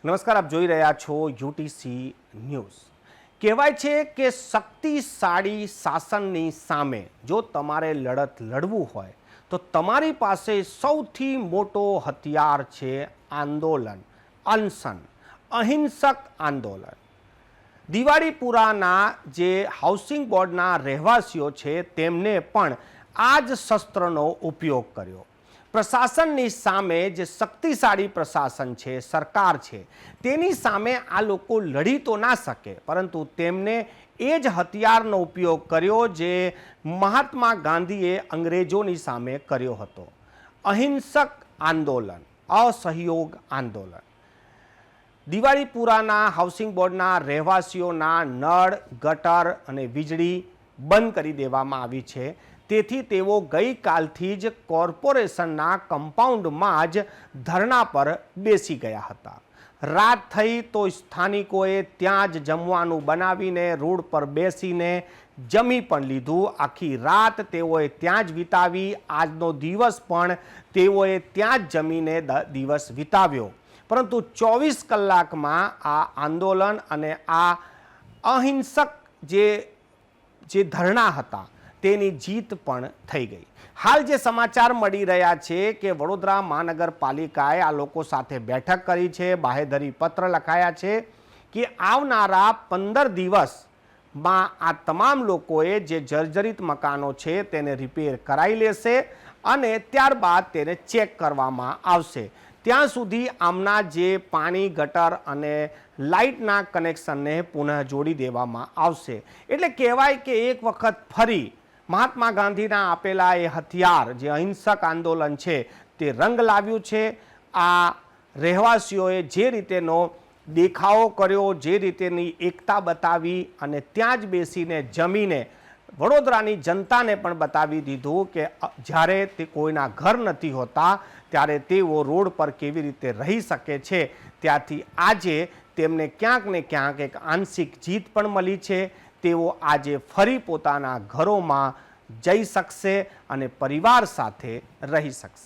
નમસ્કાર, આપ જોઈ રહ્યા છો યુટીસી ન્યૂઝ। કહેવાય છે કે શક્તિશાળી શાસનની સામે જો તમારે લડત લડવું હોય તો તમારી પાસે સૌથી મોટો હથિયાર છે આંદોલન, અનશન, અહિંસક આંદોલન। દિવાળીપુરાના જે હાઉસિંગ બોર્ડના રહેવાસીઓ છે તેમને પણ આ જ શસ્ત્રનો ઉપયોગ કર્યો। પ્રશાસનની સામે જે શક્તિશાળી પ્રશાસન છે, સરકાર છે, તેની સામે આ લોકો લડી તો ના શકે, પરંતુ તેમને એ જ હથિયારનો ઉપયોગ કર્યો જે મહાત્મા ગાંધીએ અંગ્રેજોની સામે કર્યો હતો, અહિંસક આંદોલન, અસહયોગ આંદોલન। દિવાળીપુરાના હાઉસિંગ બોર્ડના રહેવાસીઓના નળ, ગટર અને વીજળી બંધ કરી દેવામાં આવી છે, તેથી તેઓ ગઈકાલથી જ કોર્પોરેશનના કમ્પાઉન્ડમાં જ ધરણા પર બેસી ગયા હતા। રાત થઈ તો સ્થાનિકોએ ત્યાં જ જમવાનું બનાવીને રોડ પર બેસીને જમી પણ લીધું। આખી રાત તેઓએ ત્યાં જ વિતાવી, આજનો દિવસ પણ તેઓએ ત્યાં જ જમીને દિવસ વિતાવ્યો। પરંતુ 24 કલાકમાં આ આંદોલન અને આ અહિંસક જે ધરણા હતા તેની જીત પણ થઈ ગઈ। હાલ જે સમાચાર મળી રહ્યા છે કે વડોદરા મહાનગરપાલિકાએ આ લોકો સાથે બેઠક કરી છે, બાહેધરી પત્ર લખાયા છે કે આવનારા 15 દિવસમાં આ તમામ લોકોએ જે જર્જરિત મકાનો છે તેને રિપેર કરાવી લેશે અને ત્યારબાદ તેને ચેક કરવામાં આવશે। ત્યાં સુધી આમના જે પાણી, ગટર અને લાઇટના કનેક્શનને પુનઃ જોડી દેવામાં આવશે। એટલે કહેવાય કે એક વખત ફરી મહાત્મા ગાંધીના આપેલા એ હથિયાર જે અહિંસક આંદોલન છે તે રંગ લાવ્યું છે। આ રહેવાસીઓએ જે રીતેનો દેખાવો કર્યો, જે રીતેની એકતા બતાવી અને ત્યાં જ બેસીને જમીને વડોદરાની જનતાને પણ બતાવી દીધું કે જ્યારે તે કોઈના ઘર નથી હોતા ત્યારે તેઓ રોડ પર કેવી રીતે રહી શકે છે। ત્યાંથી આજે તેમને ક્યાંક ને ક્યાંક એક આંશિક જીત પણ મળી છે। તેઓ આજે ફરી પોતાના ઘરોમાં જઈ શકશે અને પરિવાર સાથે રહી શકશે।